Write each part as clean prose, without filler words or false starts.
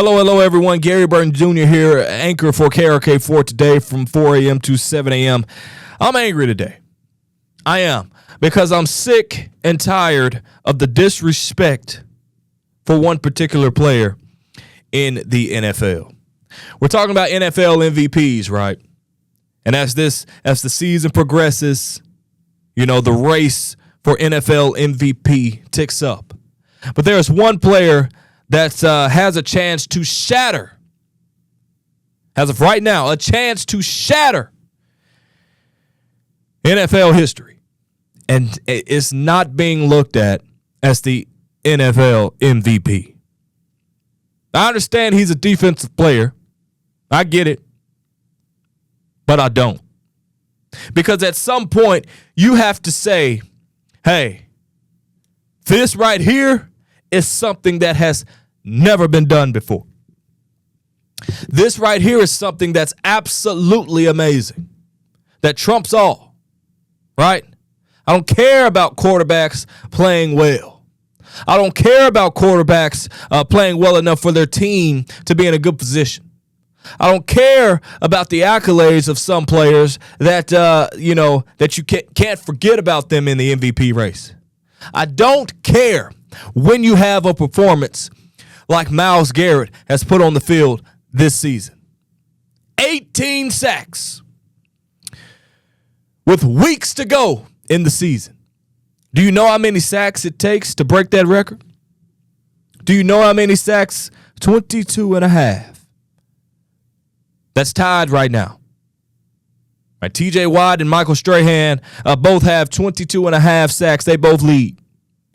Hello, everyone. Gary Burton Jr. here, anchor for KRK4 today from 4 a.m. to 7 a.m. I'm angry today. I am, because I'm sick and tired of the disrespect for one particular player in the NFL. We're talking about NFL MVPs, right? And as the season progresses, the race for NFL MVP ticks up. But there's one player that has a chance to shatter, as of right now, a chance to shatter NFL history. And it's not being looked at as the NFL MVP. I understand he's a defensive player. I get it. But I don't. Because at some point, you have to say, hey, this right here is something that has never been done before. This right here is something that's absolutely amazing, that trumps all, right? I don't care about quarterbacks playing well. I don't care about quarterbacks playing well enough for their team to be in a good position. I don't care about the accolades of some players that that you can't forget about them in the MVP race. I don't care when you have a performance like Myles Garrett has put on the field this season. 18 sacks with weeks to go in the season. Do you know how many sacks it takes to break that record? Do you know how many sacks? 22 and a half. That's tied right now. Right, TJ Watt and Michael Strahan both have 22 and a half sacks. They both lead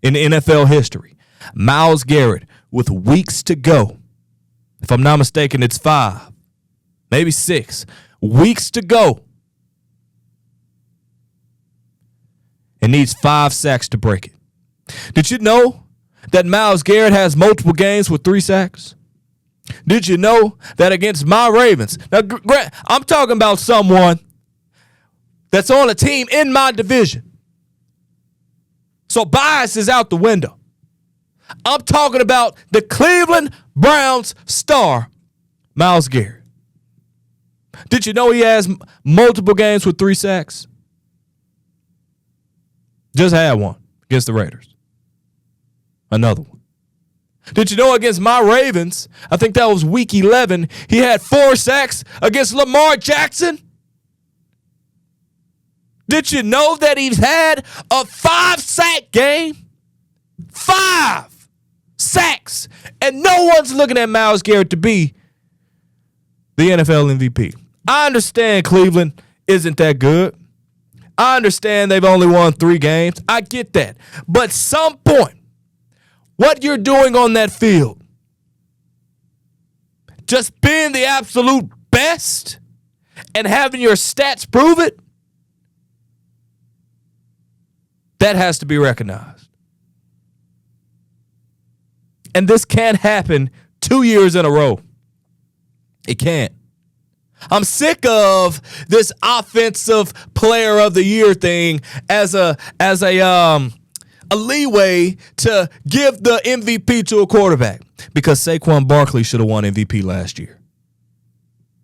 in NFL history. Myles Garrett, with weeks to go, if I'm not mistaken, it's 5, maybe 6 weeks to go, and needs 5 sacks to break it. Did you know that Myles Garrett has multiple games with 3 sacks? Did you know that against my Ravens? Now, I'm talking about someone that's on a team in my division. So bias is out the window. I'm talking about the Cleveland Browns star, Myles Garrett. Did you know he has multiple games with 3 sacks? Just had one against the Raiders. Another one. Did you know against my Ravens, I think that was week 11, he had 4 sacks against Lamar Jackson? Did you know that he's had a 5-sack game? 5 sacks. And no one's looking at Myles Garrett to be the NFL MVP. I understand Cleveland isn't that good. I understand they've only won 3 games. I get that. But some point, what you're doing on that field, just being the absolute best and having your stats prove it, that has to be recognized. And this can't happen 2 years in a row. It can't. I'm sick of this offensive player of the year thing as a leeway to give the MVP to a quarterback, because Saquon Barkley should have won MVP last year.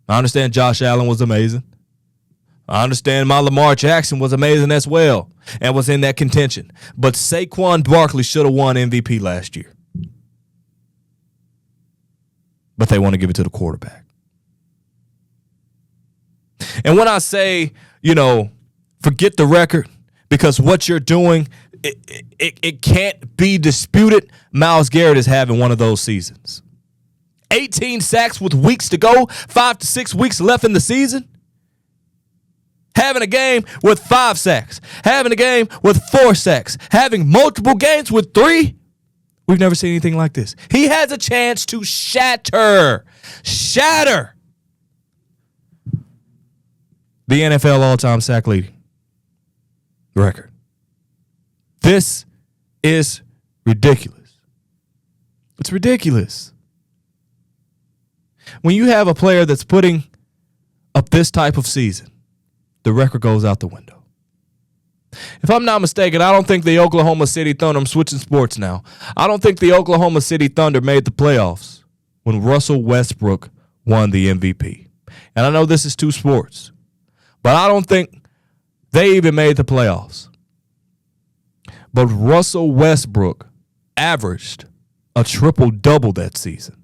I understand Josh Allen was amazing. I understand my Lamar Jackson was amazing as well and was in that contention. But Saquon Barkley should have won MVP last year. But they want to give it to the quarterback. And when I say, forget the record, because what you're doing, it can't be disputed, Myles Garrett is having one of those seasons. 18 sacks with weeks to go, 5 to 6 weeks left in the season. Having a game with 5 sacks. Having a game with 4 sacks. Having multiple games with 3. We've never seen anything like this. He has a chance to shatter the NFL all-time sack leading record. This is ridiculous. It's ridiculous. When you have a player that's putting up this type of season, the record goes out the window. If I'm not mistaken, I don't think the Oklahoma City Thunder, I'm switching sports now. I don't think the Oklahoma City Thunder made the playoffs when Russell Westbrook won the MVP. And I know this is two sports, but I don't think they even made the playoffs. But Russell Westbrook averaged a triple-double that season.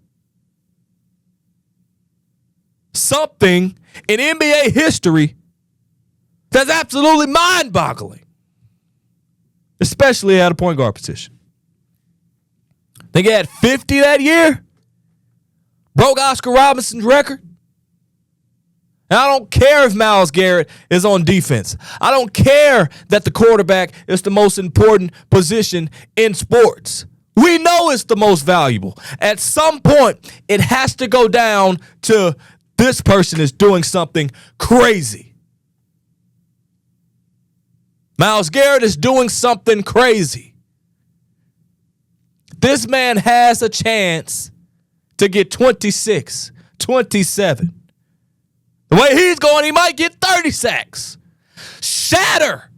Something in NBA history that's absolutely mind-boggling, especially at a point guard position. I think he had 50 that year, broke Oscar Robinson's record. And I don't care if Myles Garrett is on defense. I don't care that the quarterback is the most important position in sports. We know it's the most valuable. At some point, it has to go down to this person is doing something crazy. Myles Garrett is doing something crazy. This man has a chance to get 26, 27. The way he's going, he might get 30 sacks. Shatter.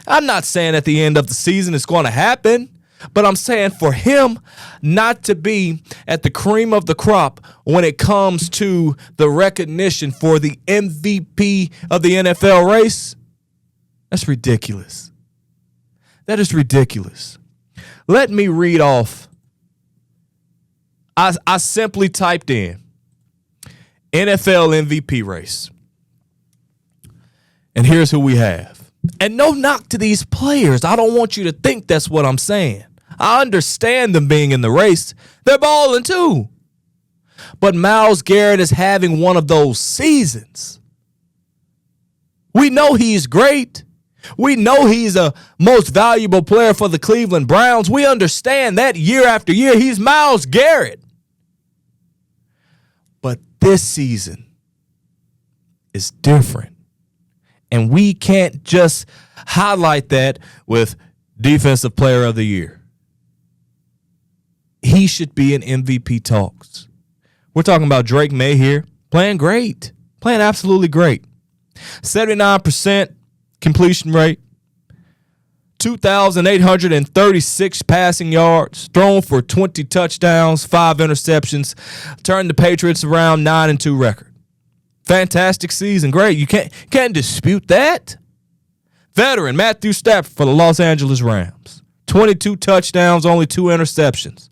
I'm not saying at the end of the season it's going to happen, but I'm saying for him not to be at the cream of the crop when it comes to the recognition for the MVP of the NFL race, that's ridiculous. That is ridiculous. Let me read off. I simply typed in NFL MVP race. And here's who we have. And no knock to these players. I don't want you to think that's what I'm saying. I understand them being in the race. They're balling too. But Myles Garrett is having one of those seasons. We know he's great. We know he's a most valuable player for the Cleveland Browns. We understand that year after year. He's Myles Garrett. But this season is different. And we can't just highlight that with Defensive Player of the Year. He should be in MVP talks. We're talking about Drake May here, playing great, playing absolutely great. 79% completion rate, 2,836 passing yards, thrown for 20 touchdowns, 5 interceptions, turned the Patriots around 9-2 record. Fantastic season, great. You can't dispute that. Veteran Matthew Stafford for the Los Angeles Rams, 22 touchdowns, only 2 interceptions.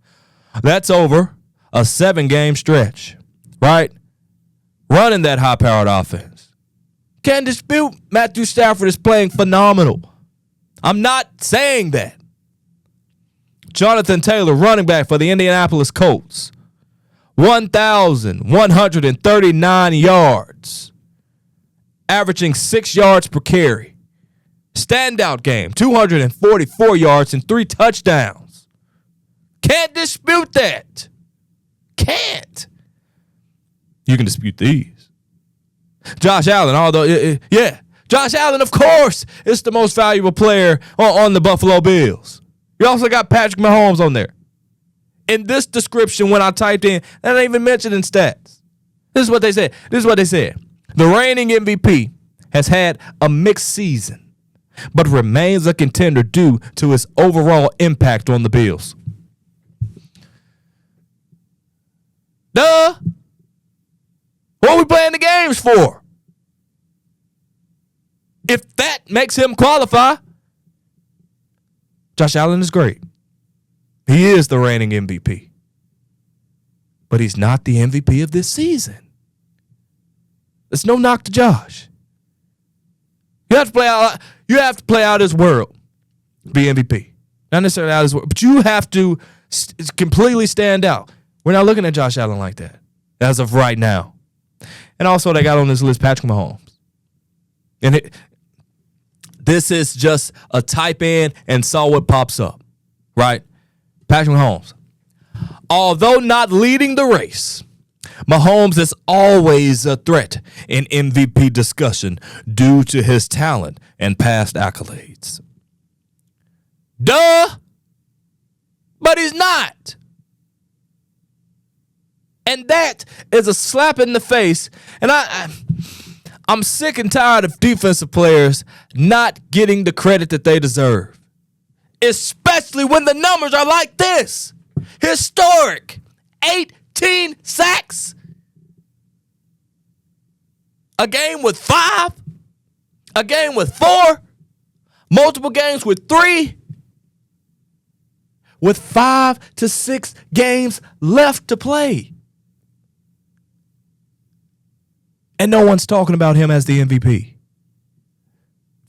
That's over a 7-game stretch, right? Running that high-powered offense. Can't dispute Matthew Stafford is playing phenomenal. I'm not saying that. Jonathan Taylor, running back for the Indianapolis Colts, 1,139 yards, averaging 6 yards per carry. Standout game, 244 yards and 3 touchdowns. Can't dispute that. Can't. You can dispute these. Josh Allen, Josh Allen, of course, is the most valuable player on the Buffalo Bills. You also got Patrick Mahomes on there. In this description, when I typed in, that ain't even mentioned in stats. This is what they said. The reigning MVP has had a mixed season, but remains a contender due to his overall impact on the Bills. Duh. What are we playing the games for? If that makes him qualify, Josh Allen is great. He is the reigning MVP. But he's not the MVP of this season. There's no knock to Josh. You have to play out his world to be MVP. Not necessarily out his world, but you have to completely stand out. We're not looking at Josh Allen like that as of right now. And also they got on this list Patrick Mahomes. And this is just a type in and saw what pops up, right? Patrick Mahomes. Although not leading the race, Mahomes is always a threat in MVP discussion due to his talent and past accolades. Duh! But he's not. And that is a slap in the face. And I'm sick and tired of defensive players not getting the credit that they deserve. Especially when the numbers are like this. Historic. 8 15 sacks. A game with 5. A game with 4. Multiple games with 3. With 5 to 6 games left to play. And no one's talking about him as the MVP.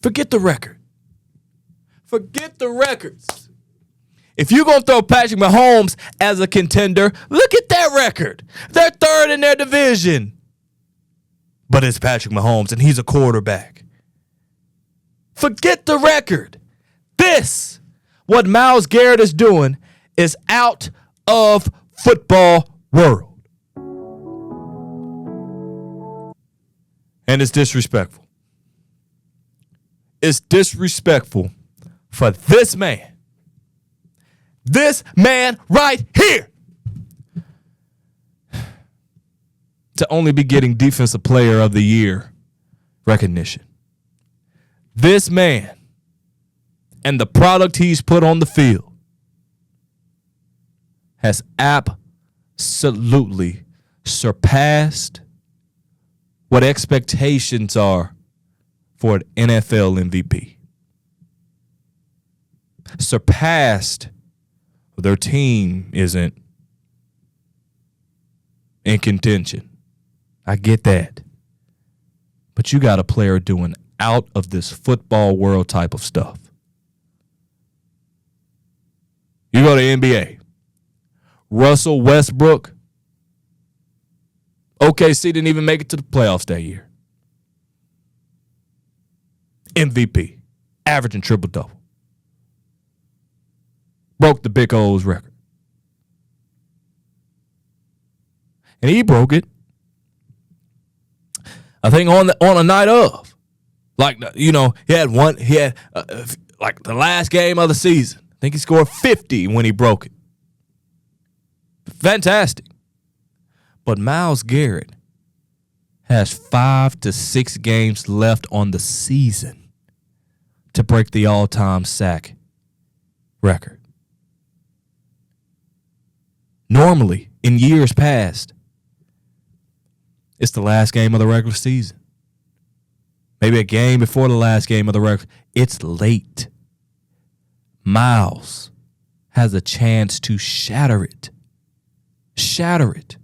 Forget the record. Forget the records. If you're going to throw Patrick Mahomes as a contender, look at that record. They're third in their division. But it's Patrick Mahomes, and he's a quarterback. Forget the record. What Myles Garrett is doing, is out of football world. And it's disrespectful. It's disrespectful for this man. This man right here. To only be getting Defensive Player of the Year recognition. This man and the product he's put on the field has absolutely surpassed what expectations are for an NFL MVP. Surpassed. Their team isn't in contention. I get that. But you got a player doing out of this football world type of stuff. You go to NBA. Russell Westbrook. OKC didn't even make it to the playoffs that year. MVP. Averaging triple-double. Broke the Big O's record. And he broke it, I think, on a night of. Like, he had like the last game of the season. I think he scored 50 when he broke it. Fantastic. But Myles Garrett has 5 to 6 games left on the season to break the all-time sack record. Normally, in years past, it's the last game of the regular season. Maybe a game before the last game of the regular. It's late. Myles has a chance to shatter it. Shatter it.